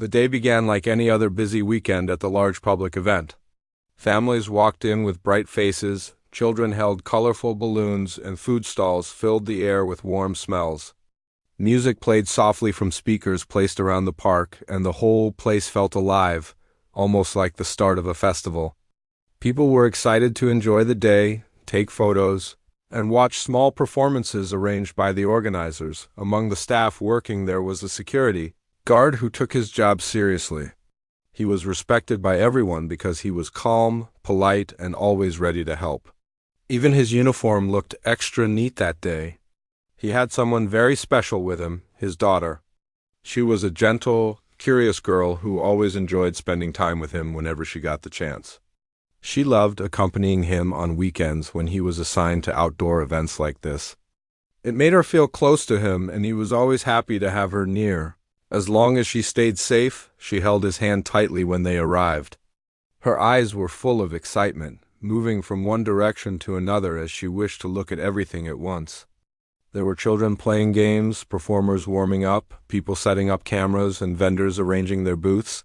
The day began like any other busy weekend at the large public event. Families walked in with bright faces, children held colorful balloons, and food stalls filled the air with warm smells. Music played softly from speakers placed around the park, and the whole place felt alive, almost like the start of a festival. People were excited to enjoy the day, take photos, and watch small performances arranged by the organizers. Among the staff working there was a security guard who took his job seriously. He was respected by everyone because he was calm, polite, and always ready to help. Even his uniform looked extra neat that day. He had someone very special with him, his daughter. She was a gentle, curious girl who always enjoyed spending time with him whenever she got the chance. She loved accompanying him on weekends when he was assigned to outdoor events like this. It made her feel close to him, and he was always happy to have her near. As long as she stayed safe, she held his hand tightly when they arrived. Her eyes were full of excitement, moving from one direction to another as she wished to look at everything at once. There were children playing games, performers warming up, people setting up cameras, and vendors arranging their booths.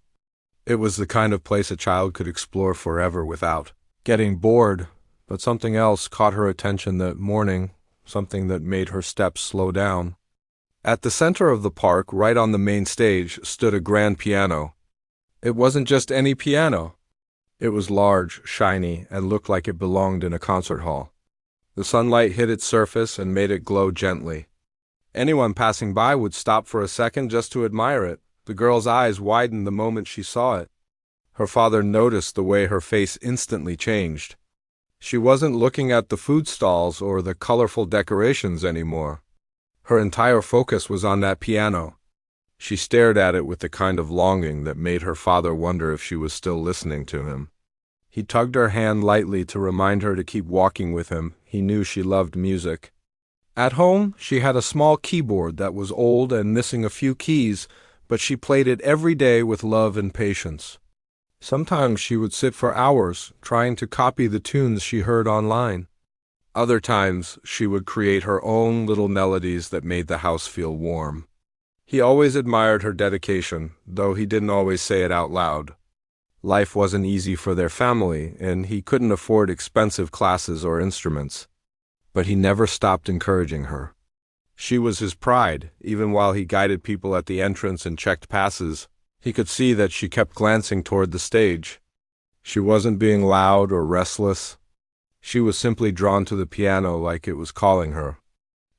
It was the kind of place a child could explore forever without getting bored, but something else caught her attention that morning, something that made her steps slow down. At the center of the park, right on the main stage, stood a grand piano. It wasn't just any piano. It was large, shiny, and looked like it belonged in a concert hall. The sunlight hit its surface and made it glow gently. Anyone passing by would stop for a second just to admire it. The girl's eyes widened the moment she saw it. Her father noticed the way her face instantly changed. She wasn't looking at the food stalls or the colorful decorations anymore. Her entire focus was on that piano. She stared at it with the kind of longing that made her father wonder if she was still listening to him. He tugged her hand lightly to remind her to keep walking with him. He knew she loved music. At home, she had a small keyboard that was old and missing a few keys, but she played it every day with love and patience. Sometimes she would sit for hours, trying to copy the tunes she heard online. Other times, she would create her own little melodies that made the house feel warm. He always admired her dedication, though he didn't always say it out loud. Life wasn't easy for their family, and he couldn't afford expensive classes or instruments. But he never stopped encouraging her. She was his pride. Even while he guided people at the entrance and checked passes, he could see that she kept glancing toward the stage. She wasn't being loud or restless. She was simply drawn to the piano like it was calling her.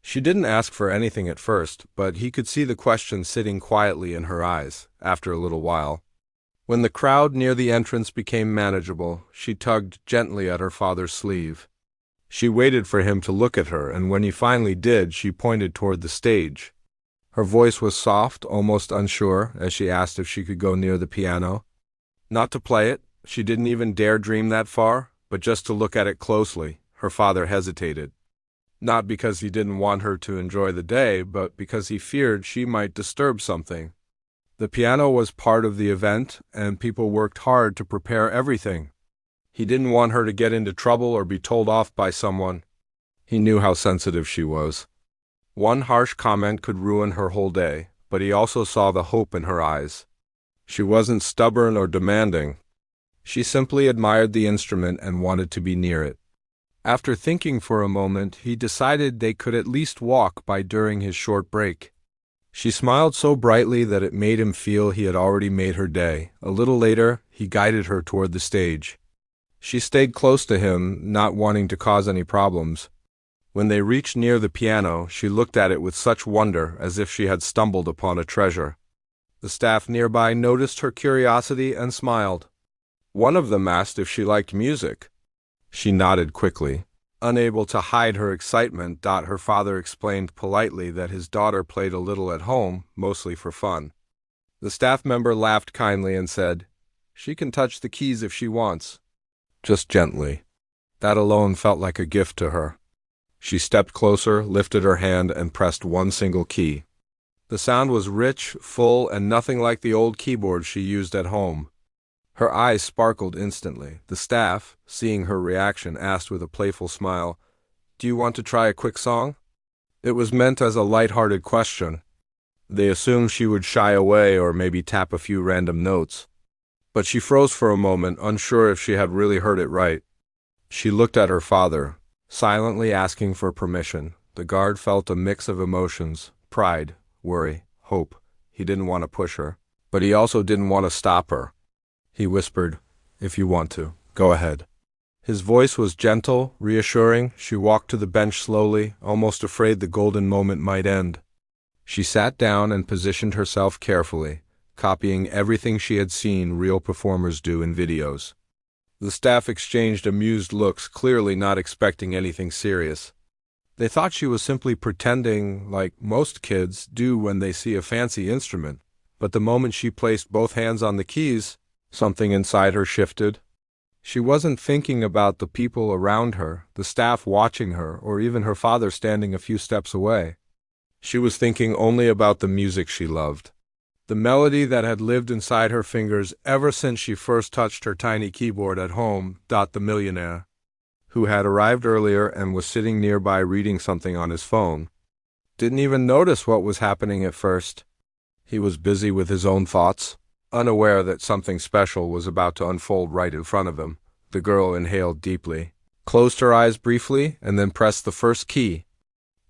She didn't ask for anything at first, but he could see the question sitting quietly in her eyes after a little while. When the crowd near the entrance became manageable, she tugged gently at her father's sleeve. She waited for him to look at her, and when he finally did, she pointed toward the stage. Her voice was soft, almost unsure, as she asked if she could go near the piano. Not to play it, she didn't even dare dream that far, but just to look at it closely. Her father hesitated. Not because he didn't want her to enjoy the day, but because he feared she might disturb something. The piano was part of the event, and people worked hard to prepare everything. He didn't want her to get into trouble or be told off by someone. He knew how sensitive she was. One harsh comment could ruin her whole day, but he also saw the hope in her eyes. She wasn't stubborn or demanding. She simply admired the instrument and wanted to be near it. After thinking for a moment, he decided they could at least walk by during his short break. She smiled so brightly that it made him feel he had already made her day. A little later, he guided her toward the stage. She stayed close to him, not wanting to cause any problems. When they reached near the piano, she looked at it with such wonder, as if she had stumbled upon a treasure. The staff nearby noticed her curiosity and smiled. One of them asked if she liked music. She nodded quickly. Unable to hide her excitement, her father explained politely that his daughter played a little at home, mostly for fun. The staff member laughed kindly and said, "She can touch the keys if she wants." Just gently. That alone felt like a gift to her. She stepped closer, lifted her hand, and pressed one single key. The sound was rich, full, and nothing like the old keyboard she used at home. Her eyes sparkled instantly. The staff, seeing her reaction, asked with a playful smile, "Do you want to try a quick song?" It was meant as a light-hearted question. They assumed she would shy away or maybe tap a few random notes. But she froze for a moment, unsure if she had really heard it right. She looked at her father, silently asking for permission. The guard felt a mix of emotions: pride, worry, hope. He didn't want to push her, but he also didn't want to stop her. He whispered, "If you want to, go ahead." His voice was gentle, reassuring. She walked to the bench slowly, almost afraid the golden moment might end. She sat down and positioned herself carefully, copying everything she had seen real performers do in videos. The staff exchanged amused looks, clearly not expecting anything serious. They thought she was simply pretending, like most kids do when they see a fancy instrument. But the moment she placed both hands on the keys, something inside her shifted. She wasn't thinking about the people around her, the staff watching her, or even her father standing a few steps away. She was thinking only about the music she loved. The melody that had lived inside her fingers ever since she first touched her tiny keyboard at home. The Millionaire, who had arrived earlier and was sitting nearby reading something on his phone, didn't even notice what was happening at first. He was busy with his own thoughts, unaware that something special was about to unfold right in front of him. The girl inhaled deeply, closed her eyes briefly, and then pressed the first key.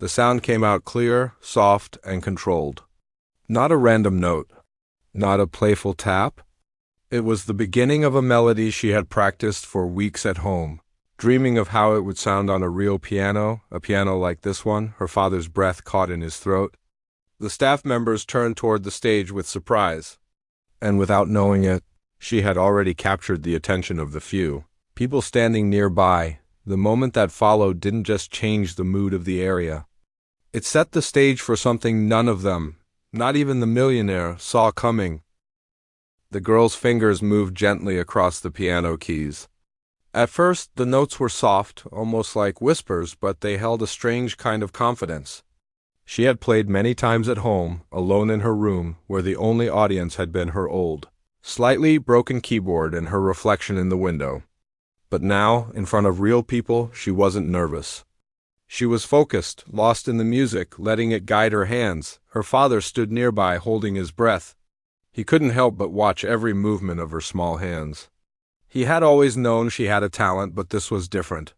The sound came out clear, soft, and controlled. Not a random note, not a playful tap. It was the beginning of a melody she had practiced for weeks at home, dreaming of how it would sound on a real piano, a piano like this one. Her father's breath caught in his throat. The staff members turned toward the stage with surprise, and without knowing it, she had already captured the attention of the few people standing nearby. The moment that followed didn't just change the mood of the area. It set the stage for something none of them, not even the millionaire, saw coming. The girl's fingers moved gently across the piano keys. At first, the notes were soft, almost like whispers, but they held a strange kind of confidence. She had played many times at home, alone in her room, where the only audience had been her old, slightly broken keyboard and her reflection in the window. But now, in front of real people, she wasn't nervous. She was focused, lost in the music, letting it guide her hands. Her father stood nearby, holding his breath. He couldn't help but watch every movement of her small hands. He had always known she had a talent, but this was different.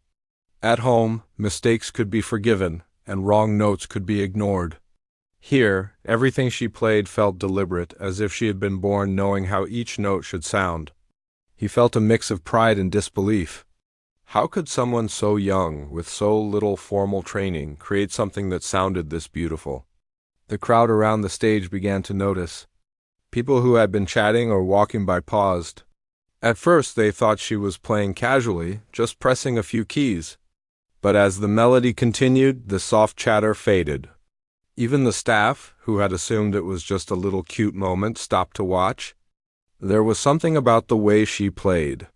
At home, mistakes could be forgiven, and wrong notes could be ignored. Here, everything she played felt deliberate, as if she had been born knowing how each note should sound. He felt a mix of pride and disbelief. How could someone so young, with so little formal training, create something that sounded this beautiful? The crowd around the stage began to notice. People who had been chatting or walking by paused. At first they thought she was playing casually, just pressing a few keys. But as the melody continued, the soft chatter faded. Even the staff, who had assumed it was just a little cute moment, stopped to watch. There was something about the way she played,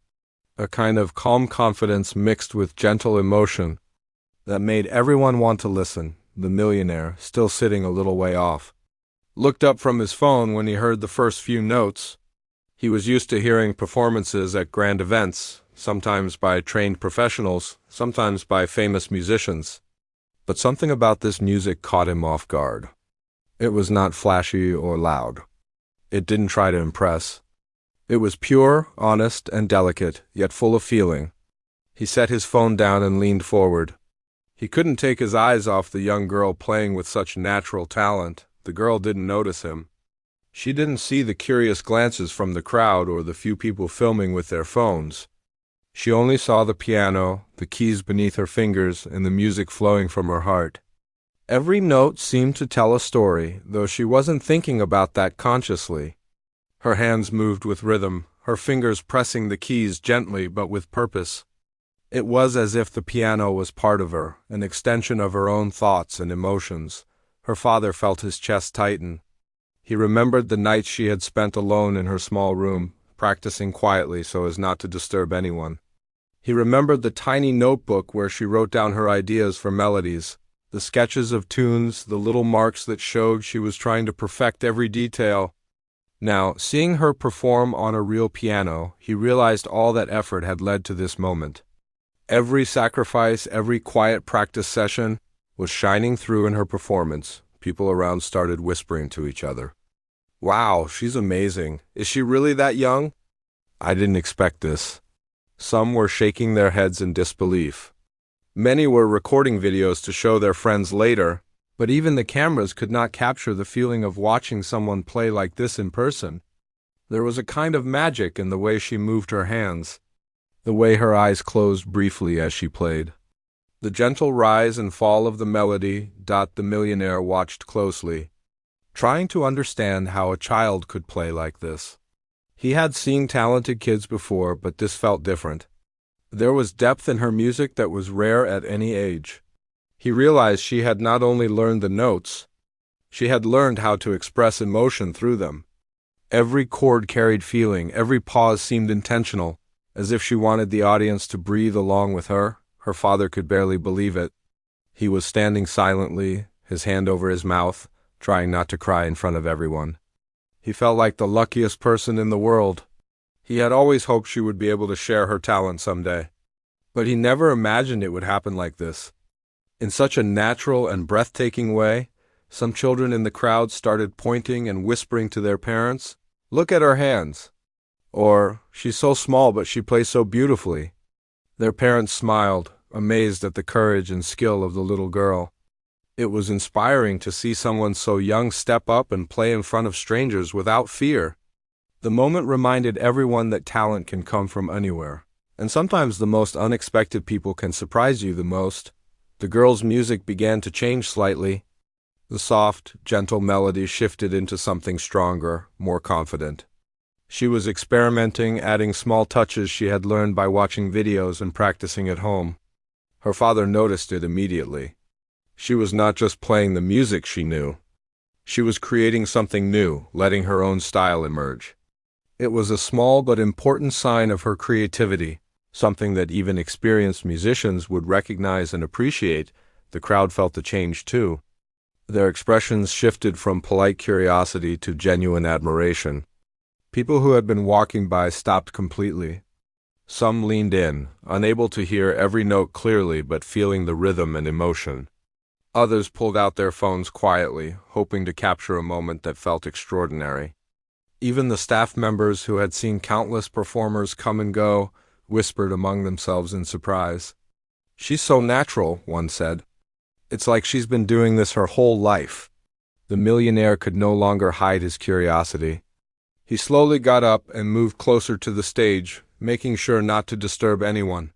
a kind of calm confidence mixed with gentle emotion, that made everyone want to listen. The millionaire, still sitting a little way off, looked up from his phone when he heard the first few notes. He was used to hearing performances at grand events, sometimes by trained professionals, sometimes by famous musicians. But something about this music caught him off guard. It was not flashy or loud. It didn't try to impress. It was pure, honest, and delicate, yet full of feeling. He set his phone down and leaned forward. He couldn't take his eyes off the young girl playing with such natural talent. The girl didn't notice him. She didn't see the curious glances from the crowd or the few people filming with their phones. She only saw the piano, the keys beneath her fingers, and the music flowing from her heart. Every note seemed to tell a story, though she wasn't thinking about that consciously. Her hands moved with rhythm, her fingers pressing the keys gently but with purpose. It was as if the piano was part of her, an extension of her own thoughts and emotions. Her father felt his chest tighten. He remembered the nights she had spent alone in her small room, practicing quietly so as not to disturb anyone. He remembered the tiny notebook where she wrote down her ideas for melodies, the sketches of tunes, the little marks that showed she was trying to perfect every detail. Now, seeing her perform on a real piano, he realized all that effort had led to this moment. Every sacrifice, every quiet practice session was shining through in her performance, people around started whispering to each other. "Wow, she's amazing. Is she really that young? I didn't expect this." Some were shaking their heads in disbelief. Many were recording videos to show their friends later, but even the cameras could not capture the feeling of watching someone play like this in person. There was a kind of magic in the way she moved her hands, the way her eyes closed briefly as she played. The gentle rise and fall of the melody. The millionaire watched closely, trying to understand how a child could play like this. He had seen talented kids before, but this felt different. There was depth in her music that was rare at any age. He realized she had not only learned the notes, she had learned how to express emotion through them. Every chord carried feeling, every pause seemed intentional, as if she wanted the audience to breathe along with her. Her father could barely believe it. He was standing silently, his hand over his mouth, trying not to cry in front of everyone. He felt like the luckiest person in the world. He had always hoped she would be able to share her talent someday. But he never imagined it would happen like this. In such a natural and breathtaking way, some children in the crowd started pointing and whispering to their parents, "Look at her hands." Or, "She's so small but she plays so beautifully." Their parents smiled, amazed at the courage and skill of the little girl. It was inspiring to see someone so young step up and play in front of strangers without fear. The moment reminded everyone that talent can come from anywhere, and sometimes the most unexpected people can surprise you the most. The girl's music began to change slightly. The soft, gentle melody shifted into something stronger, more confident. She was experimenting, adding small touches she had learned by watching videos and practicing at home. Her father noticed it immediately. She was not just playing the music she knew. She was creating something new, letting her own style emerge. It was a small but important sign of her creativity, something that even experienced musicians would recognize and appreciate. The crowd felt the change too. Their expressions shifted from polite curiosity to genuine admiration. People who had been walking by stopped completely. Some leaned in, unable to hear every note clearly but feeling the rhythm and emotion. Others pulled out their phones quietly, hoping to capture a moment that felt extraordinary. Even the staff members who had seen countless performers come and go whispered among themselves in surprise. "She's so natural," one said. "It's like she's been doing this her whole life." The millionaire could no longer hide his curiosity. He slowly got up and moved closer to the stage, making sure not to disturb anyone.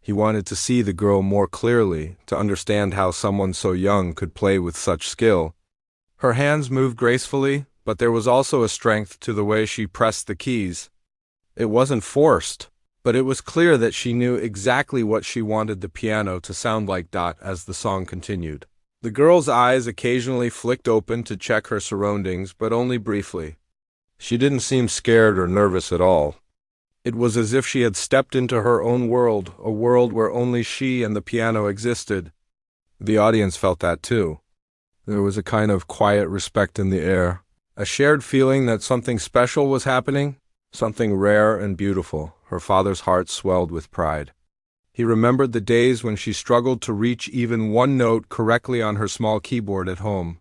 He wanted to see the girl more clearly, to understand how someone so young could play with such skill. Her hands moved gracefully, but there was also a strength to the way she pressed the keys. It wasn't forced, but it was clear that she knew exactly what she wanted the piano to sound like. As the song continued, the girl's eyes occasionally flicked open to check her surroundings, but only briefly. She didn't seem scared or nervous at all. It was as if she had stepped into her own world, a world where only she and the piano existed. The audience felt that too. There was a kind of quiet respect in the air, a shared feeling that something special was happening, something rare and beautiful. Her father's heart swelled with pride. He remembered the days when she struggled to reach even one note correctly on her small keyboard at home.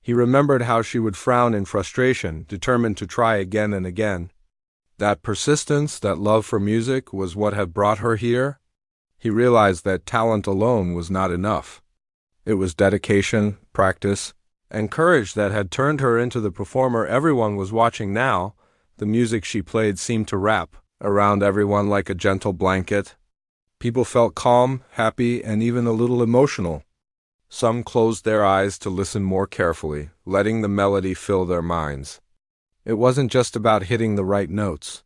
He remembered how she would frown in frustration, determined to try again and again. That persistence, that love for music, was what had brought her here. He realized that talent alone was not enough. It was dedication, practice, and courage that had turned her into the performer everyone was watching now. The music she played seemed to wrap around everyone like a gentle blanket. People felt calm, happy, and even a little emotional. Some closed their eyes to listen more carefully, letting the melody fill their minds. It wasn't just about hitting the right notes.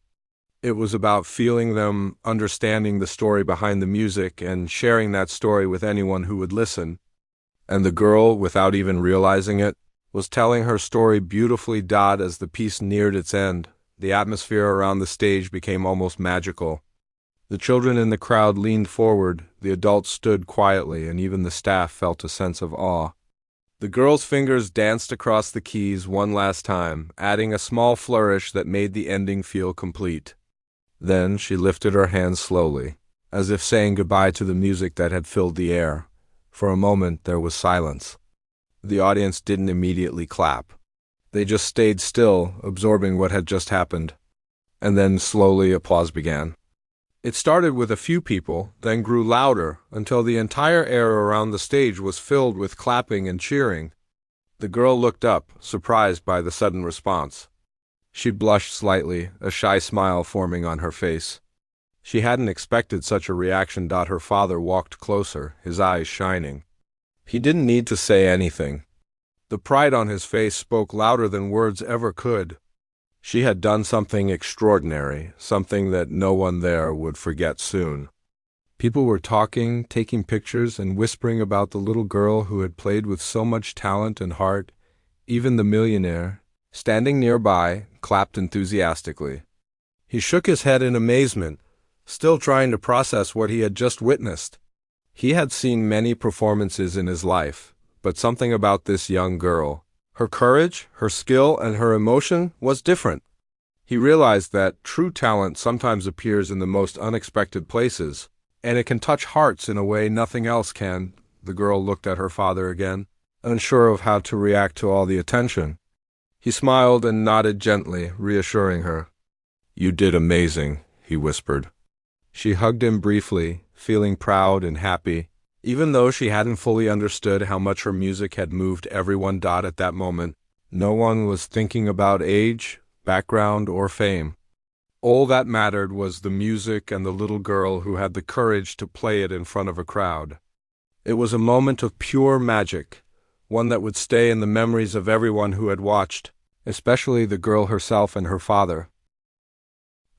It was about feeling them, understanding the story behind the music, and sharing that story with anyone who would listen. And the girl, without even realizing it, was telling her story beautifully. As the piece neared its end, the atmosphere around the stage became almost magical. The children in the crowd leaned forward, the adults stood quietly, and even the staff felt a sense of awe. The girl's fingers danced across the keys one last time, adding a small flourish that made the ending feel complete. Then she lifted her hands slowly, as if saying goodbye to the music that had filled the air. For a moment there was silence. The audience didn't immediately clap. They just stayed still, absorbing what had just happened. And then slowly applause began. It started with a few people, then grew louder, until the entire air around the stage was filled with clapping and cheering. The girl looked up, surprised by the sudden response. She blushed slightly, a shy smile forming on her face. She hadn't expected such a reaction. Her father walked closer, his eyes shining. He didn't need to say anything. The pride on his face spoke louder than words ever could. She had done something extraordinary, something that no one there would forget soon. People were talking, taking pictures, and whispering about the little girl who had played with so much talent and heart. Even the millionaire, standing nearby, clapped enthusiastically. He shook his head in amazement, still trying to process what he had just witnessed. He had seen many performances in his life, but something about this young girl, her courage, her skill, and her emotion was different. He realized that true talent sometimes appears in the most unexpected places, and it can touch hearts in a way nothing else can. The girl looked at her father again, unsure of how to react to all the attention. He smiled and nodded gently, reassuring her. "You did amazing," he whispered. She hugged him briefly, feeling proud and happy, even though she hadn't fully understood how much her music had moved everyone. At that moment, no one was thinking about age, background, or fame. All that mattered was the music and the little girl who had the courage to play it in front of a crowd. It was a moment of pure magic, one that would stay in the memories of everyone who had watched, especially the girl herself and her father.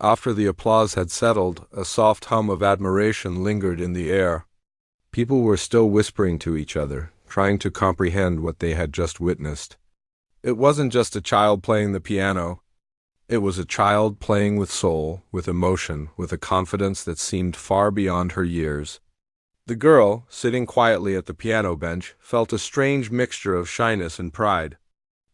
After the applause had settled, a soft hum of admiration lingered in the air. People were still whispering to each other, trying to comprehend what they had just witnessed. It wasn't just a child playing the piano. It was a child playing with soul, with emotion, with a confidence that seemed far beyond her years. The girl, sitting quietly at the piano bench, felt a strange mixture of shyness and pride.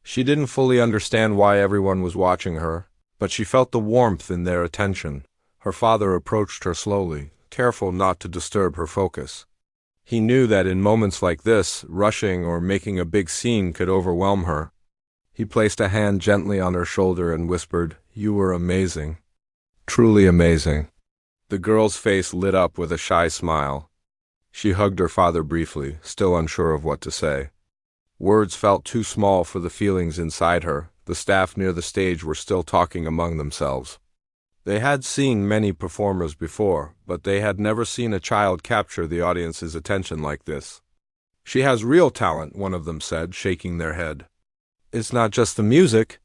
She didn't fully understand why everyone was watching her, but she felt the warmth in their attention. Her father approached her slowly, careful not to disturb her focus. He knew that in moments like this, rushing or making a big scene could overwhelm her. He placed a hand gently on her shoulder and whispered, "You were amazing. Truly amazing." The girl's face lit up with a shy smile. She hugged her father briefly, still unsure of what to say. Words felt too small for the feelings inside her. The staff near the stage were still talking among themselves. They had seen many performers before, but they had never seen a child capture the audience's attention like this. "She has real talent," one of them said, shaking their head. "It's not just the music,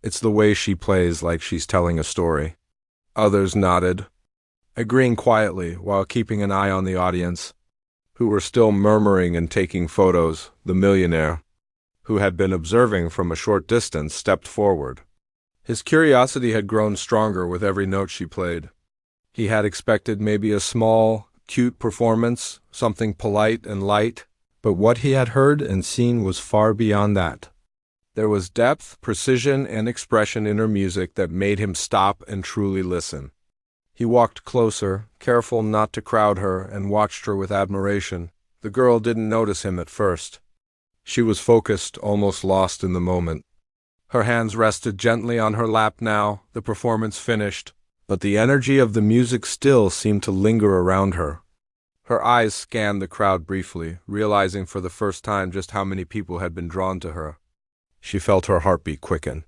it's the way she plays, like she's telling a story." Others nodded, agreeing quietly while keeping an eye on the audience, who were still murmuring and taking photos. The millionaire, who had been observing from a short distance, stepped forward. His curiosity had grown stronger with every note she played. He had expected maybe a small, cute performance, something polite and light, but what he had heard and seen was far beyond that. There was depth, precision, and expression in her music that made him stop and truly listen. He walked closer, careful not to crowd her, and watched her with admiration. The girl didn't notice him at first. She was focused, almost lost in the moment. Her hands rested gently on her lap now, the performance finished, but the energy of the music still seemed to linger around her. Her eyes scanned the crowd briefly, realizing for the first time just how many people had been drawn to her. She felt her heartbeat quicken.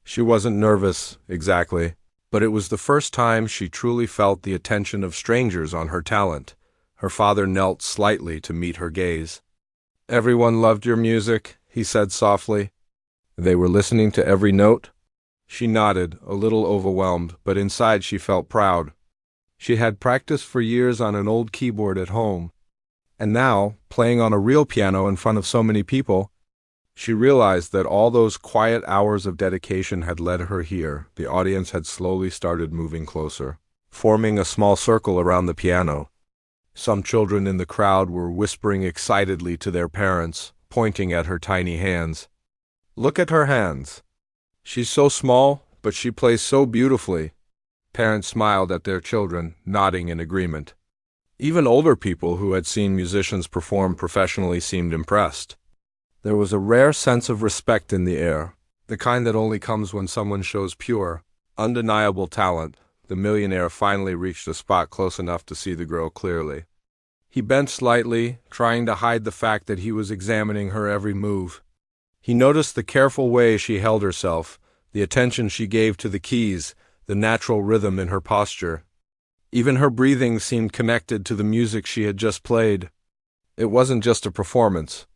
She wasn't nervous, exactly, but it was the first time she truly felt the attention of strangers on her talent. Her father knelt slightly to meet her gaze. "Everyone loved your music," he said softly. "They were listening to every note?" She nodded, a little overwhelmed, but inside she felt proud. She had practiced for years on an old keyboard at home, and now, playing on a real piano in front of so many people, she realized that all those quiet hours of dedication had led her here. The audience had slowly started moving closer, forming a small circle around the piano. Some children in the crowd were whispering excitedly to their parents, pointing at her tiny hands. "Look at her hands. She's so small, but she plays so beautifully." Parents smiled at their children, nodding in agreement. Even older people who had seen musicians perform professionally seemed impressed. There was a rare sense of respect in the air, the kind that only comes when someone shows pure, undeniable talent. The millionaire finally reached a spot close enough to see the girl clearly. He bent slightly, trying to hide the fact that he was examining her every move. He noticed the careful way she held herself, the attention she gave to the keys, the natural rhythm in her posture. Even her breathing seemed connected to the music she had just played. It wasn't just a performance.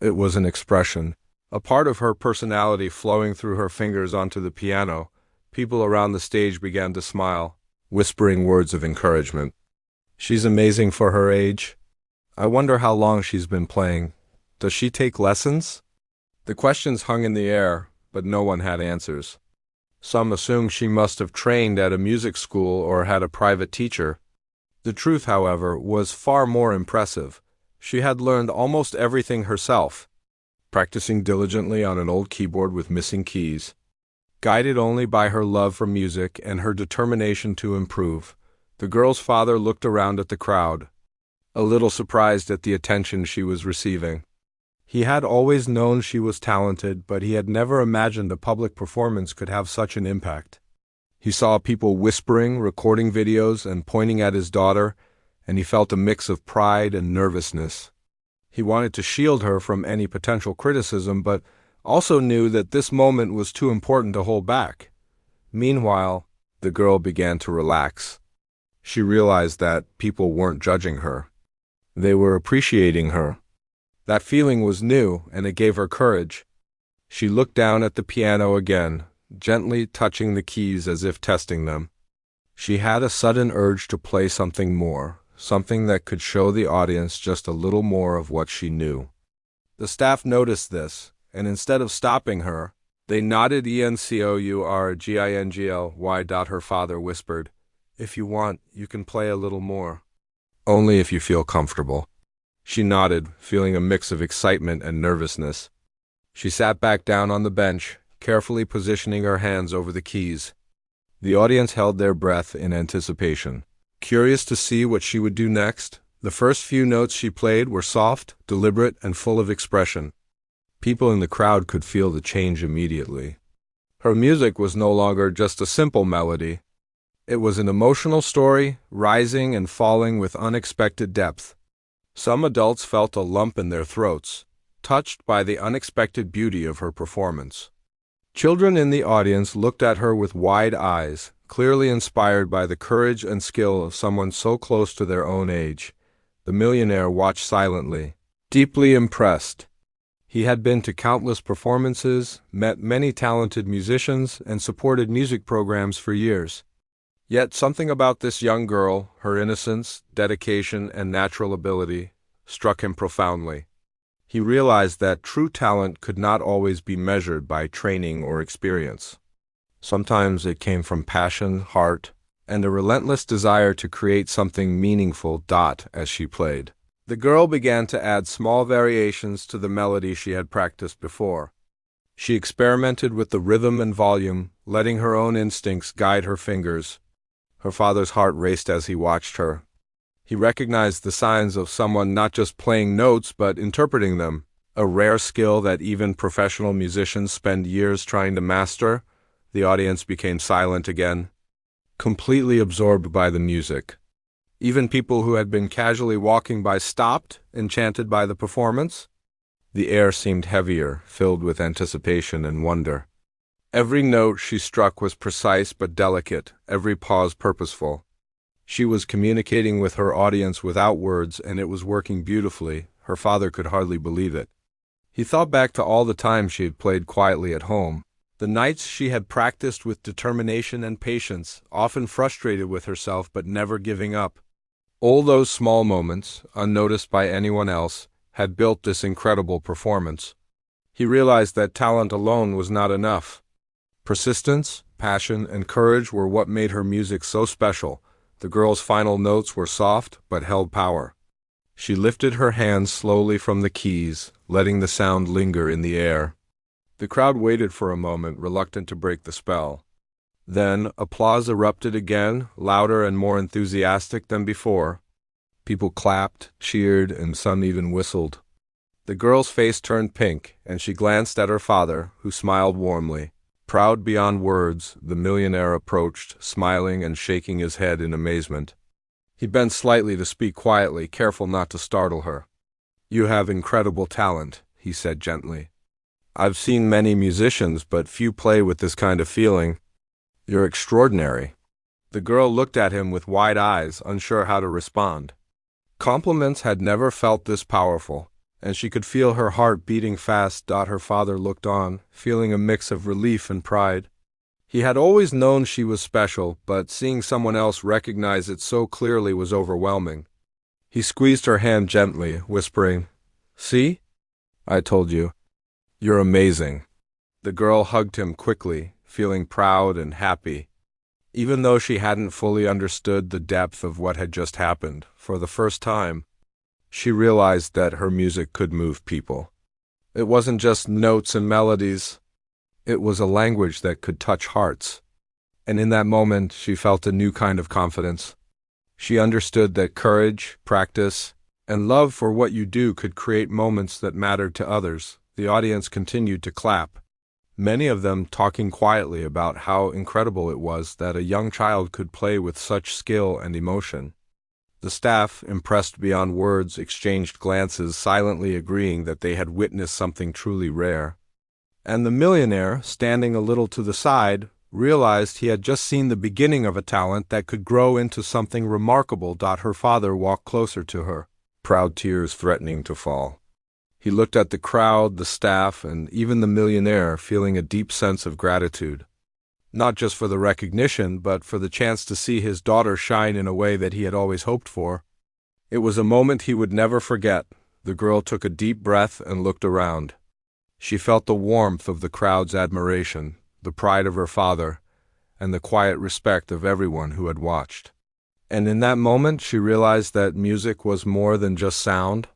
It was an expression, a part of her personality flowing through her fingers onto the piano. People around the stage began to smile, whispering words of encouragement. "She's amazing for her age. I wonder how long she's been playing. Does she take lessons?" The questions hung in the air, but no one had answers. Some assumed she must have trained at a music school or had a private teacher. The truth, however, was far more impressive. She had learned almost everything herself, practicing diligently on an old keyboard with missing keys. Guided only by her love for music and her determination to improve, the girl's father looked around at the crowd, a little surprised at the attention she was receiving. He had always known she was talented, but he had never imagined a public performance could have such an impact. He saw people whispering, recording videos, and pointing at his daughter, and he felt a mix of pride and nervousness. He wanted to shield her from any potential criticism, but also knew that this moment was too important to hold back. Meanwhile, the girl began to relax. She realized that people weren't judging her. They were appreciating her. That feeling was new, and it gave her courage. She looked down at the piano again, gently touching the keys as if testing them. She had a sudden urge to play something more, something that could show the audience just a little more of what she knew. The staff noticed this, and instead of stopping her, they nodded. "Encouragingly." Her father whispered, "If you want, you can play a little more. Only if you feel comfortable." She nodded, feeling a mix of excitement and nervousness. She sat back down on the bench, carefully positioning her hands over the keys. The audience held their breath in anticipation, curious to see what she would do next. The first few notes she played were soft, deliberate, and full of expression. People in the crowd could feel the change immediately. Her music was no longer just a simple melody. It was an emotional story, rising and falling with unexpected depth. Some adults felt a lump in their throats, touched by the unexpected beauty of her performance. Children in the audience looked at her with wide eyes, clearly inspired by the courage and skill of someone so close to their own age. The millionaire watched silently, deeply impressed. He had been to countless performances, met many talented musicians, and supported music programs for years. Yet something about this young girl, her innocence, dedication, and natural ability, struck him profoundly. He realized that true talent could not always be measured by training or experience. Sometimes it came from passion, heart, and a relentless desire to create something meaningful. As she played, the girl began to add small variations to the melody she had practiced before. She experimented with the rhythm and volume, letting her own instincts guide her fingers. Her father's heart raced as he watched her. He recognized the signs of someone not just playing notes but interpreting them, a rare skill that even professional musicians spend years trying to master. The audience became silent again, completely absorbed by the music. Even people who had been casually walking by stopped, enchanted by the performance. The air seemed heavier, filled with anticipation and wonder. Every note she struck was precise but delicate, every pause purposeful. She was communicating with her audience without words, and it was working beautifully. Her father could hardly believe it. He thought back to all the times she had played quietly at home, the nights she had practiced with determination and patience, often frustrated with herself but never giving up. All those small moments, unnoticed by anyone else, had built this incredible performance. He realized that talent alone was not enough. Persistence, passion, and courage were what made her music so special. The girl's final notes were soft but held power. She lifted her hands slowly from the keys, letting the sound linger in the air. The crowd waited for a moment, reluctant to break the spell. Then applause erupted again, louder and more enthusiastic than before. People clapped, cheered, and some even whistled. The girl's face turned pink, and she glanced at her father, who smiled warmly. Proud beyond words, the millionaire approached, smiling and shaking his head in amazement. He bent slightly to speak quietly, careful not to startle her. "You have incredible talent," he said gently. "I've seen many musicians, but few play with this kind of feeling. You're extraordinary." The girl looked at him with wide eyes, unsure how to respond. Compliments had never felt this powerful, and she could feel her heart beating fast. Her father looked on, feeling a mix of relief and pride. He had always known she was special, but seeing someone else recognize it so clearly was overwhelming. He squeezed her hand gently, whispering, "See? I told you. You're amazing." The girl hugged him quickly, feeling proud and happy. Even though she hadn't fully understood the depth of what had just happened, for the first time, she realized that her music could move people. It wasn't just notes and melodies. It was a language that could touch hearts. And in that moment, she felt a new kind of confidence. She understood that courage, practice, and love for what you do could create moments that mattered to others. The audience continued to clap, many of them talking quietly about how incredible it was that a young child could play with such skill and emotion. The staff, impressed beyond words, exchanged glances, silently agreeing that they had witnessed something truly rare. And the millionaire, standing a little to the side, realized he had just seen the beginning of a talent that could grow into something remarkable. Her father walked closer to her, proud tears threatening to fall. He looked at the crowd, the staff, and even the millionaire, feeling a deep sense of gratitude. Not just for the recognition, but for the chance to see his daughter shine in a way that he had always hoped for. It was a moment he would never forget. The girl took a deep breath and looked around. She felt the warmth of the crowd's admiration, the pride of her father, and the quiet respect of everyone who had watched. And in that moment, she realized that music was more than just sound.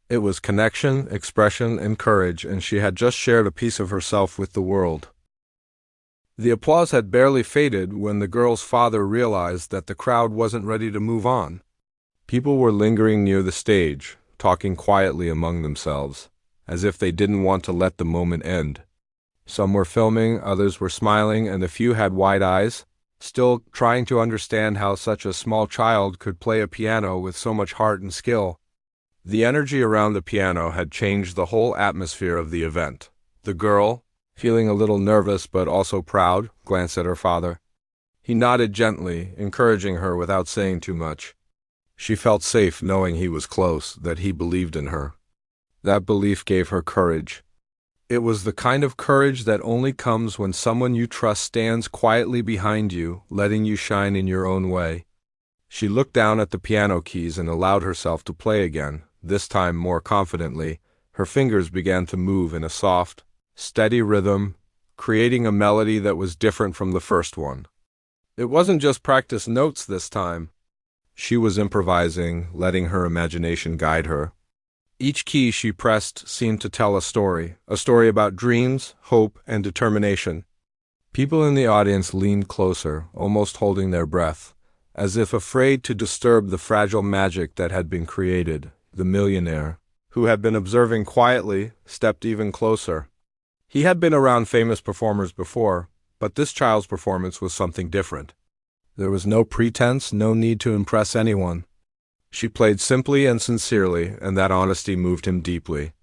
It was connection, expression, and courage, and she had just shared a piece of herself with the world. The applause had barely faded when the girl's father realized that the crowd wasn't ready to move on. People were lingering near the stage, talking quietly among themselves, as if they didn't want to let the moment end. Some were filming, others were smiling, and a few had wide eyes, still trying to understand how such a small child could play a piano with so much heart and skill. The energy around the piano had changed the whole atmosphere of the event. The girl, feeling a little nervous but also proud, glanced at her father. He nodded gently, encouraging her without saying too much. She felt safe knowing he was close, that he believed in her. That belief gave her courage. It was the kind of courage that only comes when someone you trust stands quietly behind you, letting you shine in your own way. She looked down at the piano keys and allowed herself to play again, this time more confidently. Her fingers began to move in a soft, steady rhythm, creating a melody that was different from the first one. It wasn't just practice notes this time. She was improvising, letting her imagination guide her. Each key she pressed seemed to tell a story about dreams, hope, and determination. People in the audience leaned closer, almost holding their breath, as if afraid to disturb the fragile magic that had been created. The millionaire, who had been observing quietly, stepped even closer. He had been around famous performers before, but this child's performance was something different. There was no pretense, no need to impress anyone. She played simply and sincerely, and that honesty moved him deeply.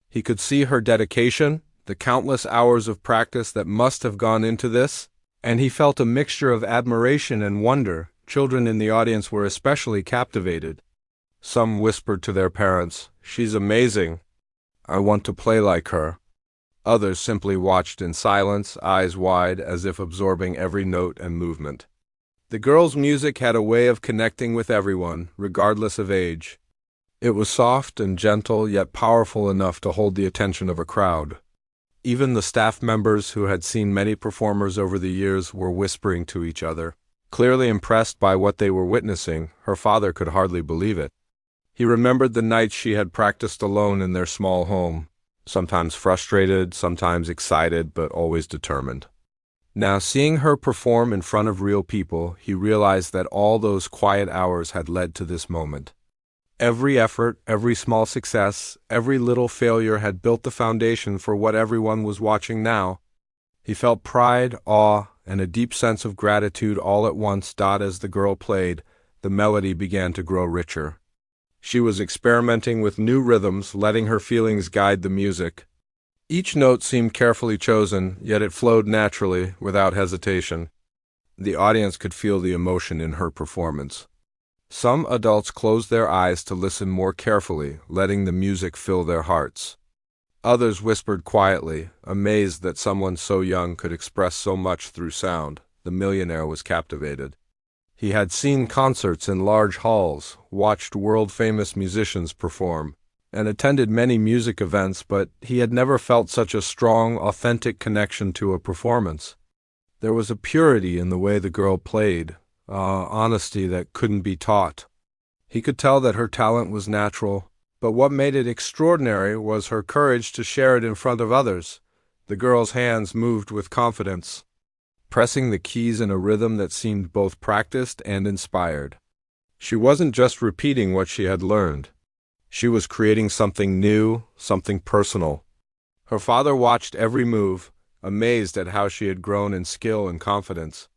He could see her dedication, the countless hours of practice that must have gone into this, and he felt a mixture of admiration and wonder. Children in the audience were especially captivated. Some whispered to their parents, "She's amazing. I want to play like her." Others simply watched in silence, eyes wide, as if absorbing every note and movement. The girl's music had a way of connecting with everyone, regardless of age. It was soft and gentle, yet powerful enough to hold the attention of a crowd. Even the staff members who had seen many performers over the years were whispering to each other. Clearly impressed by what they were witnessing, her father could hardly believe it. He remembered the nights she had practiced alone in their small home, sometimes frustrated, sometimes excited, but always determined. Now, seeing her perform in front of real people, he realized that all those quiet hours had led to this moment. Every effort, every small success, every little failure had built the foundation for what everyone was watching now. He felt pride, awe, and a deep sense of gratitude all at once. As the girl played, the melody began to grow richer. She was experimenting with new rhythms, letting her feelings guide the music. Each note seemed carefully chosen, yet it flowed naturally, without hesitation. The audience could feel the emotion in her performance. Some adults closed their eyes to listen more carefully, letting the music fill their hearts. Others whispered quietly, amazed that someone so young could express so much through sound. The millionaire was captivated. He had seen concerts in large halls, watched world-famous musicians perform, and attended many music events, but he had never felt such a strong, authentic connection to a performance. There was a purity in the way the girl played, honesty that couldn't be taught. He could tell that her talent was natural, but what made it extraordinary was her courage to share it in front of others. The girl's hands moved with confidence, pressing the keys in a rhythm that seemed both practiced and inspired. She wasn't just repeating what she had learned. She was creating something new, something personal. Her father watched every move, amazed at how she had grown in skill and confidence.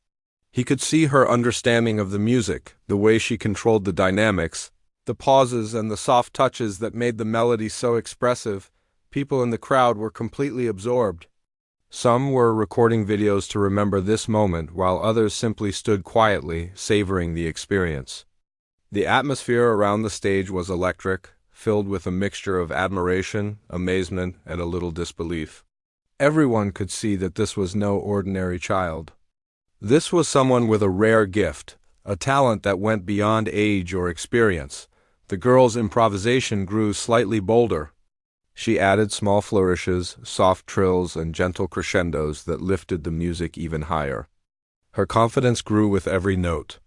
He could see her understanding of the music, the way she controlled the dynamics, the pauses and the soft touches that made the melody so expressive. People in the crowd were completely absorbed. Some were recording videos to remember this moment, while others simply stood quietly, savoring the experience. The atmosphere around the stage was electric, filled with a mixture of admiration, amazement, and a little disbelief. Everyone could see that this was no ordinary child. This was someone with a rare gift, a talent that went beyond age or experience. The girl's improvisation grew slightly bolder. She added small flourishes, soft trills, and gentle crescendos that lifted the music even higher. Her confidence grew with every note.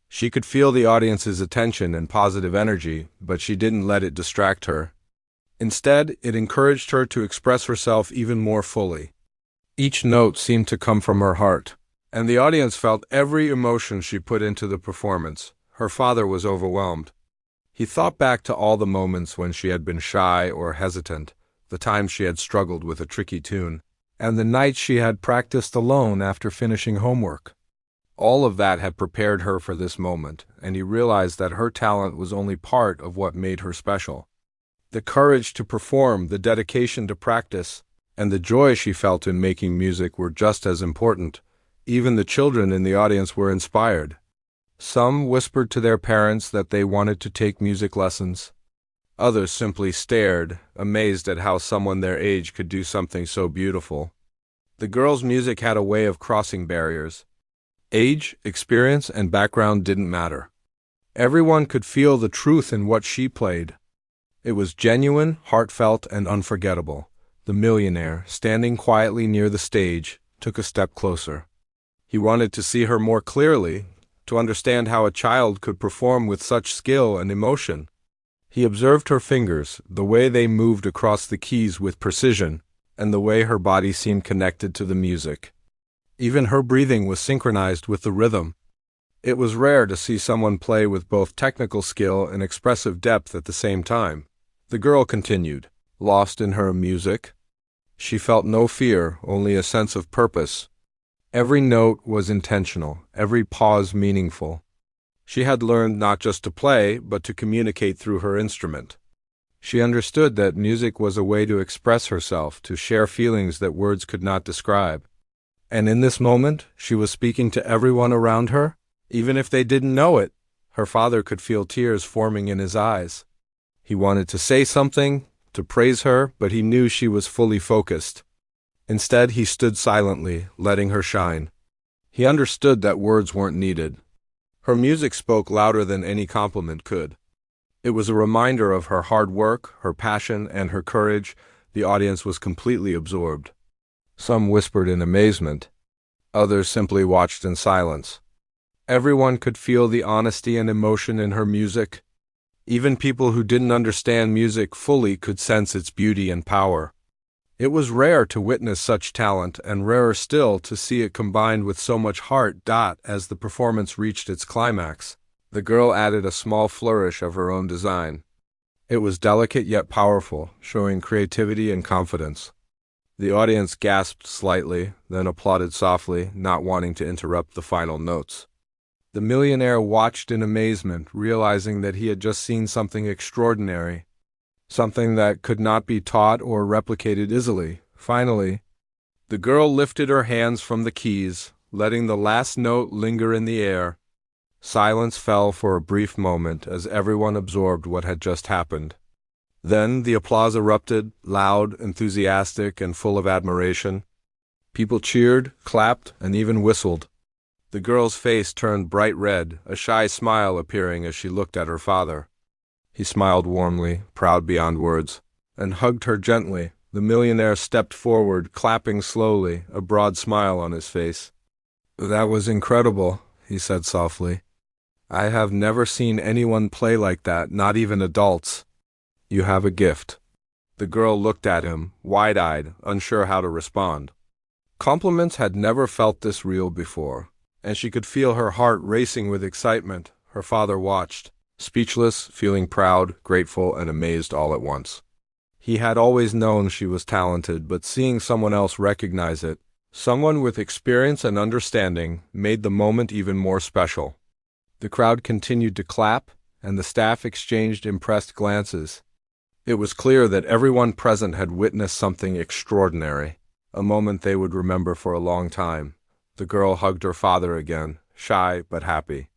She could feel the audience's attention and positive energy, but she didn't let it distract her. Instead, it encouraged her to express herself even more fully. Each note seemed to come from her heart, and the audience felt every emotion she put into the performance. Her father was overwhelmed. He thought back to all the moments when she had been shy or hesitant, the times she had struggled with a tricky tune, and the nights she had practiced alone after finishing homework. All of that had prepared her for this moment, and he realized that her talent was only part of what made her special. The courage to perform, the dedication to practice, and the joy she felt in making music were just as important. Even the children in the audience were inspired. Some whispered to their parents that they wanted to take music lessons. Others simply stared, amazed at how someone their age could do something so beautiful. The girl's music had a way of crossing barriers. Age, experience, and background didn't matter. Everyone could feel the truth in what she played. It was genuine, heartfelt, and unforgettable. The millionaire, standing quietly near the stage, took a step closer. He wanted to see her more clearly, to understand how a child could perform with such skill and emotion. He observed her fingers, the way they moved across the keys with precision, and the way her body seemed connected to the music. Even her breathing was synchronized with the rhythm. It was rare to see someone play with both technical skill and expressive depth at the same time. The girl continued, lost in her music. She felt no fear, only a sense of purpose. Every note was intentional, every pause meaningful. She had learned not just to play, but to communicate through her instrument. She understood that music was a way to express herself, to share feelings that words could not describe. And in this moment, she was speaking to everyone around her, even if they didn't know it. Her father could feel tears forming in his eyes. He wanted to say something, to praise her, but he knew she was fully focused. Instead, he stood silently, letting her shine. He understood that words weren't needed. Her music spoke louder than any compliment could. It was a reminder of her hard work, her passion, and her courage. The audience was completely absorbed. Some whispered in amazement. Others simply watched in silence. Everyone could feel the honesty and emotion in her music. Even people who didn't understand music fully could sense its beauty and power. It was rare to witness such talent, and rarer still to see it combined with so much heart. As the performance reached its climax, The girl added a small flourish of her own design. It was delicate yet powerful, showing creativity and confidence. The audience gasped slightly, then applauded softly, not wanting to interrupt the final notes. The millionaire watched in amazement, realizing that he had just seen something extraordinary, something that could not be taught or replicated easily. Finally, the girl lifted her hands from the keys, letting the last note linger in the air. Silence fell for a brief moment as everyone absorbed what had just happened. Then the applause erupted, loud, enthusiastic, and full of admiration. People cheered, clapped, and even whistled. The girl's face turned bright red, a shy smile appearing as she looked at her father. He smiled warmly, proud beyond words, and hugged her gently. The millionaire stepped forward, clapping slowly, a broad smile on his face. "That was incredible," he said softly. "I have never seen anyone play like that, not even adults. You have a gift." The girl looked at him, wide-eyed, unsure how to respond. Compliments had never felt this real before, and she could feel her heart racing with excitement. Her father watched, speechless, feeling proud, grateful, and amazed all at once. He had always known she was talented, but seeing someone else recognize it, someone with experience and understanding, made the moment even more special. The crowd continued to clap, and the staff exchanged impressed glances. It was clear that everyone present had witnessed something extraordinary, a moment they would remember for a long time. The girl hugged her father again, shy but happy.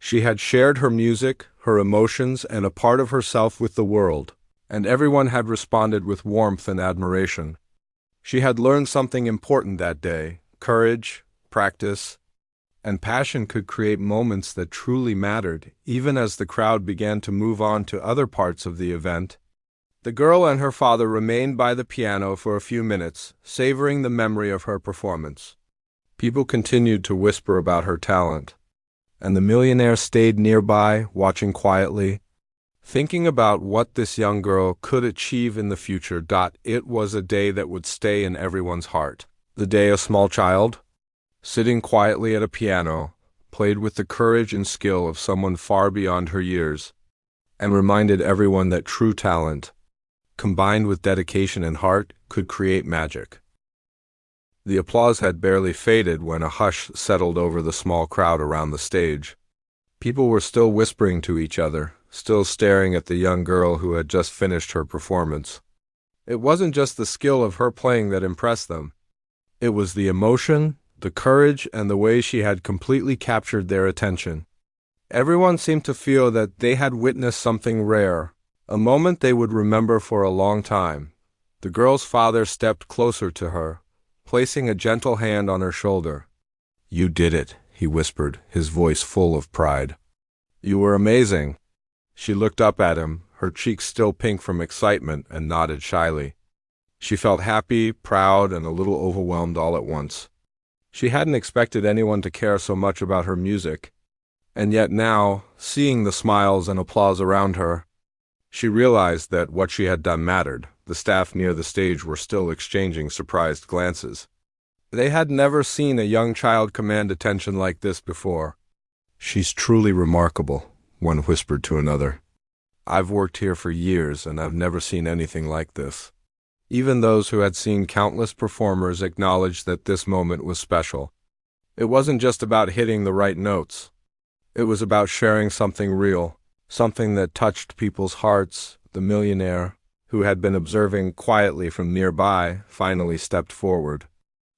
She had shared her music, her emotions, and a part of herself with the world, and everyone had responded with warmth and admiration. She had learned something important that day: courage, practice, and passion could create moments that truly mattered. Even as the crowd began to move on to other parts of the event, the girl and her father remained by the piano for a few minutes, savoring the memory of her performance. People continued to whisper about her talent, and the millionaire stayed nearby, watching quietly, thinking about what this young girl could achieve in the future. It was a day that would stay in everyone's heart. The day a small child, sitting quietly at a piano, played with the courage and skill of someone far beyond her years, and reminded everyone that true talent, combined with dedication and heart, could create magic. The applause had barely faded when a hush settled over the small crowd around the stage. People were still whispering to each other, still staring at the young girl who had just finished her performance. It wasn't just the skill of her playing that impressed them. It was the emotion, the courage, and the way she had completely captured their attention. Everyone seemed to feel that they had witnessed something rare, a moment they would remember for a long time. The girl's father stepped closer to her, placing a gentle hand on her shoulder. "You did it," he whispered, his voice full of pride. "You were amazing." She looked up at him, her cheeks still pink from excitement, and nodded shyly. She felt happy, proud, and a little overwhelmed all at once. She hadn't expected anyone to care so much about her music, and yet now, seeing the smiles and applause around her, she realized that what she had done mattered. The staff near the stage were still exchanging surprised glances. They had never seen a young child command attention like this before. "She's truly remarkable," one whispered to another. "I've worked here for years, and I've never seen anything like this." Even those who had seen countless performers acknowledged that this moment was special. It wasn't just about hitting the right notes. It was about sharing something real, something that touched people's hearts. The millionaire, who had been observing quietly from nearby, finally stepped forward.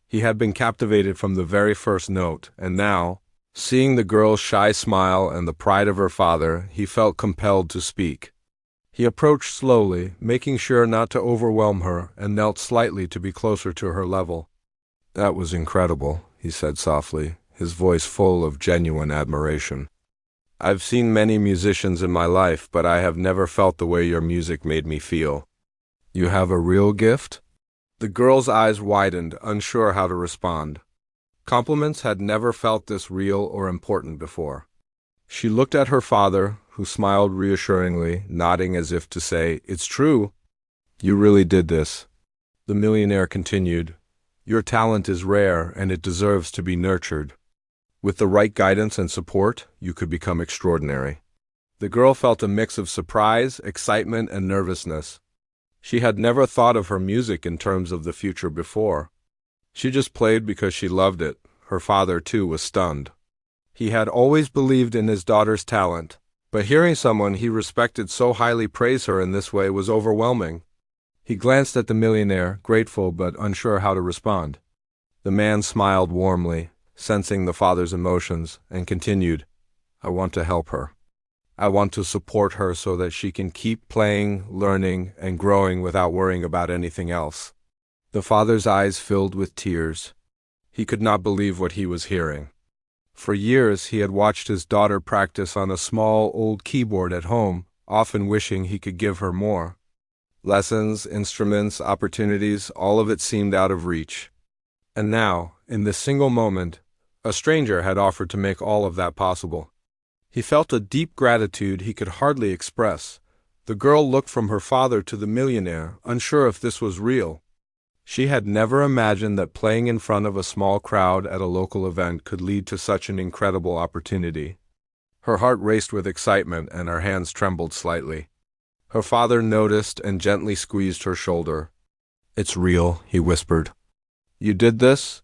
He had been captivated from the very first note, and now, seeing the girl's shy smile and the pride of her father, he felt compelled to speak. He approached slowly, making sure not to overwhelm her, and knelt slightly to be closer to her level. "That was incredible," he said softly, his voice full of genuine admiration. "I've seen many musicians in my life, but I have never felt the way your music made me feel. You have a real gift?" The girl's eyes widened, unsure how to respond. Compliments had never felt this real or important before. She looked at her father, who smiled reassuringly, nodding as if to say, "It's true. You really did this." The millionaire continued, "Your talent is rare, and it deserves to be nurtured. With the right guidance and support, you could become extraordinary. The girl felt a mix of surprise, excitement, and nervousness. She had never thought of her music in terms of the future before. She just played because she loved it. Her father, too, was stunned. He had always believed in his daughter's talent, but hearing someone he respected so highly praise her in this way was overwhelming. He glanced at the millionaire, grateful but unsure how to respond. The man smiled warmly, sensing the father's emotions, and continued, "I want to help her. I want to support her so that she can keep playing, learning, and growing without worrying about anything else." The father's eyes filled with tears. He could not believe what he was hearing. For years he had watched his daughter practice on a small old keyboard at home, often wishing he could give her more. Lessons, instruments, opportunities, all of it seemed out of reach. And now, in this single moment, a stranger had offered to make all of that possible. He felt a deep gratitude he could hardly express. The girl looked from her father to the millionaire, unsure if this was real. She had never imagined that playing in front of a small crowd at a local event could lead to such an incredible opportunity. Her heart raced with excitement and her hands trembled slightly. Her father noticed and gently squeezed her shoulder. "It's real," he whispered. "You did this?"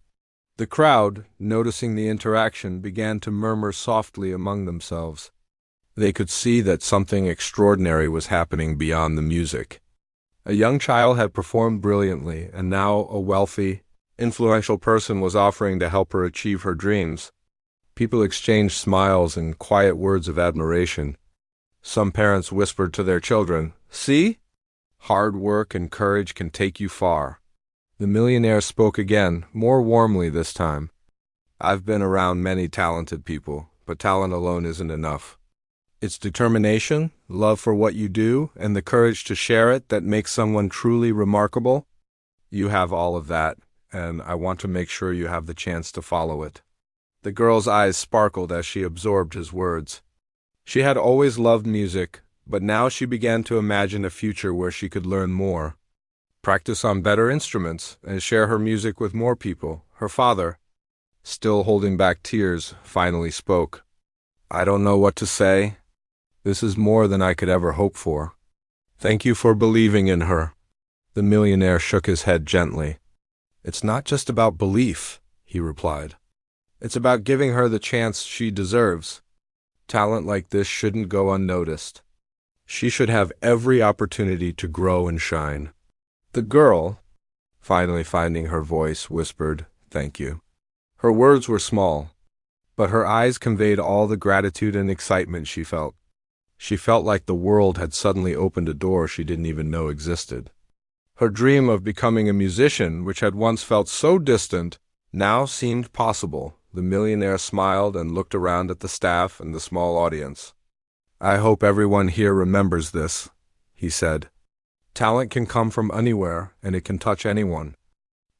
The crowd, noticing the interaction, began to murmur softly among themselves. They could see that something extraordinary was happening beyond the music. A young child had performed brilliantly, and now a wealthy, influential person was offering to help her achieve her dreams. People exchanged smiles and quiet words of admiration. Some parents whispered to their children, "See? Hard work and courage can take you far." The millionaire spoke again, more warmly this time. "I've been around many talented people, but talent alone isn't enough. It's determination, love for what you do, and the courage to share it that makes someone truly remarkable. You have all of that, and I want to make sure you have the chance to follow it." The girl's eyes sparkled as she absorbed his words. She had always loved music, but now she began to imagine a future where she could learn more, practice on better instruments, and share her music with more people. Her father, still holding back tears, finally spoke. "I don't know what to say. This is more than I could ever hope for. Thank you for believing in her." The millionaire shook his head gently. "It's not just about belief," he replied. "It's about giving her the chance she deserves. Talent like this shouldn't go unnoticed. She should have every opportunity to grow and shine." The girl, finally finding her voice, whispered, "Thank you." Her words were small, but her eyes conveyed all the gratitude and excitement she felt. She felt like the world had suddenly opened a door she didn't even know existed. Her dream of becoming a musician, which had once felt so distant, now seemed possible. The millionaire smiled and looked around at the staff and the small audience. "I hope everyone here remembers this," he said. "Talent can come from anywhere, and it can touch anyone.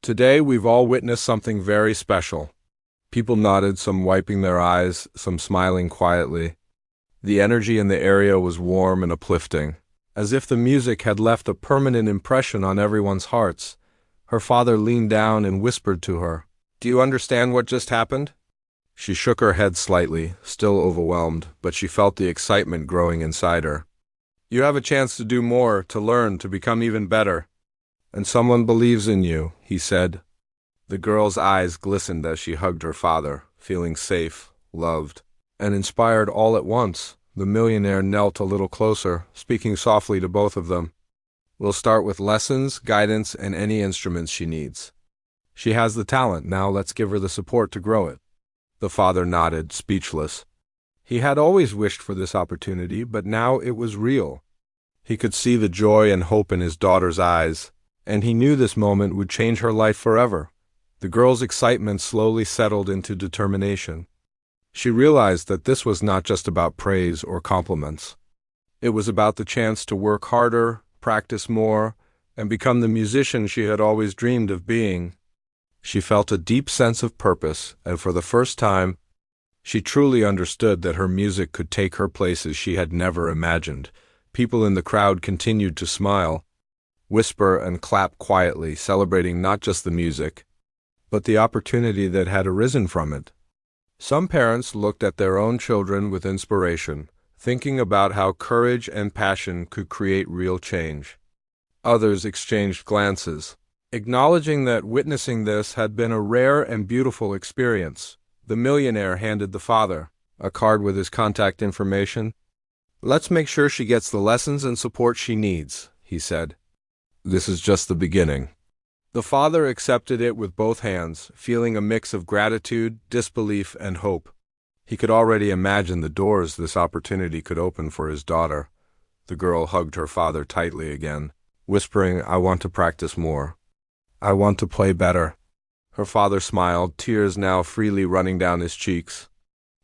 Today we've all witnessed something very special." People nodded, some wiping their eyes, some smiling quietly. The energy in the area was warm and uplifting, as if the music had left a permanent impression on everyone's hearts. Her father leaned down and whispered to her, "Do you understand what just happened?" She shook her head slightly, still overwhelmed, but she felt the excitement growing inside her. "You have a chance to do more, to learn, to become even better. And someone believes in you," he said. The girl's eyes glistened as she hugged her father, feeling safe, loved, and inspired all at once. The millionaire knelt a little closer, speaking softly to both of them. "We'll start with lessons, guidance, and any instruments she needs. She has the talent, now let's give her the support to grow it." The father nodded, speechless. He had always wished for this opportunity, but now it was real. He could see the joy and hope in his daughter's eyes, and he knew this moment would change her life forever. The girl's excitement slowly settled into determination. She realized that this was not just about praise or compliments. It was about the chance to work harder, practice more, and become the musician she had always dreamed of being. She felt a deep sense of purpose, and for the first time, she truly understood that her music could take her places she had never imagined. People in the crowd continued to smile, whisper, and clap quietly, celebrating not just the music, but the opportunity that had arisen from it. Some parents looked at their own children with inspiration, thinking about how courage and passion could create real change. Others exchanged glances, acknowledging that witnessing this had been a rare and beautiful experience. The millionaire handed the father a card with his contact information. "Let's make sure she gets the lessons and support she needs," he said. "This is just the beginning." The father accepted it with both hands, feeling a mix of gratitude, disbelief, and hope. He could already imagine the doors this opportunity could open for his daughter. The girl hugged her father tightly again, whispering, "I want to practice more. I want to play better." Her father smiled, tears now freely running down his cheeks.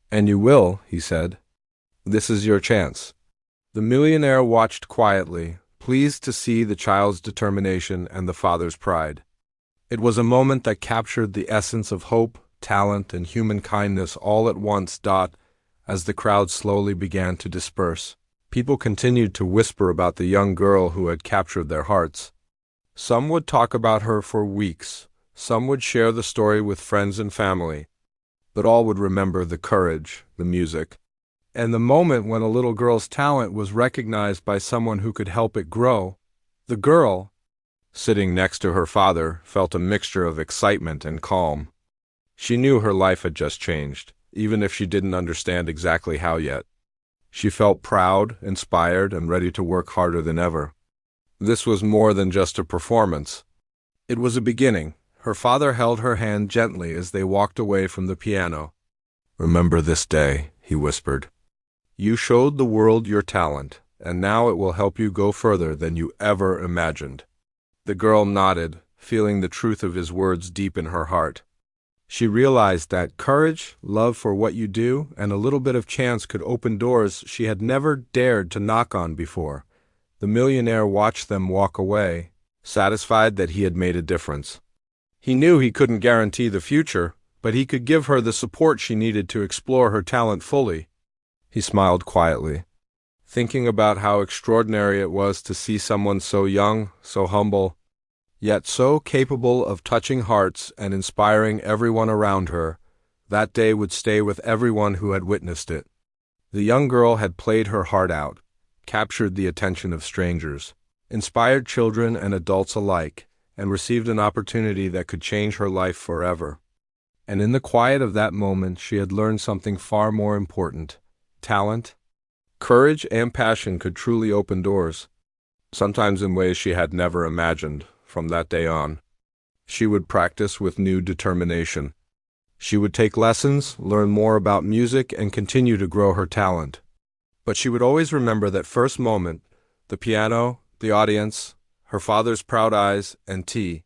"And you will," he said. "This is your chance." The millionaire watched quietly, pleased to see the child's determination and the father's pride. It was a moment that captured the essence of hope, talent, and human kindness all at once. As the crowd slowly began to disperse, people continued to whisper about the young girl who had captured their hearts. Some would talk about her for weeks, some would share the story with friends and family, but all would remember the courage, the music, and the moment when a little girl's talent was recognized by someone who could help it grow. The girl, sitting next to her father, felt a mixture of excitement and calm. She knew her life had just changed, even if she didn't understand exactly how yet. She felt proud, inspired, and ready to work harder than ever. This was more than just a performance. It was a beginning. Her father held her hand gently as they walked away from the piano. "Remember this day," he whispered. "You showed the world your talent, and now it will help you go further than you ever imagined." The girl nodded, feeling the truth of his words deep in her heart. She realized that courage, love for what you do, and a little bit of chance could open doors she had never dared to knock on before. The millionaire watched them walk away, satisfied that he had made a difference. He knew he couldn't guarantee the future, but he could give her the support she needed to explore her talent fully. He smiled quietly, thinking about how extraordinary it was to see someone so young, so humble, yet so capable of touching hearts and inspiring everyone around her. That day would stay with everyone who had witnessed it. The young girl had played her heart out, captured the attention of strangers, inspired children and adults alike, and received an opportunity that could change her life forever. And in the quiet of that moment, she had learned something far more important. Talent, courage, and passion could truly open doors, sometimes in ways she had never imagined. From that day on, she would practice with new determination. She would take lessons, learn more about music, and continue to grow her talent. But she would always remember that first moment, the piano, the audience, her father's proud eyes, and tea.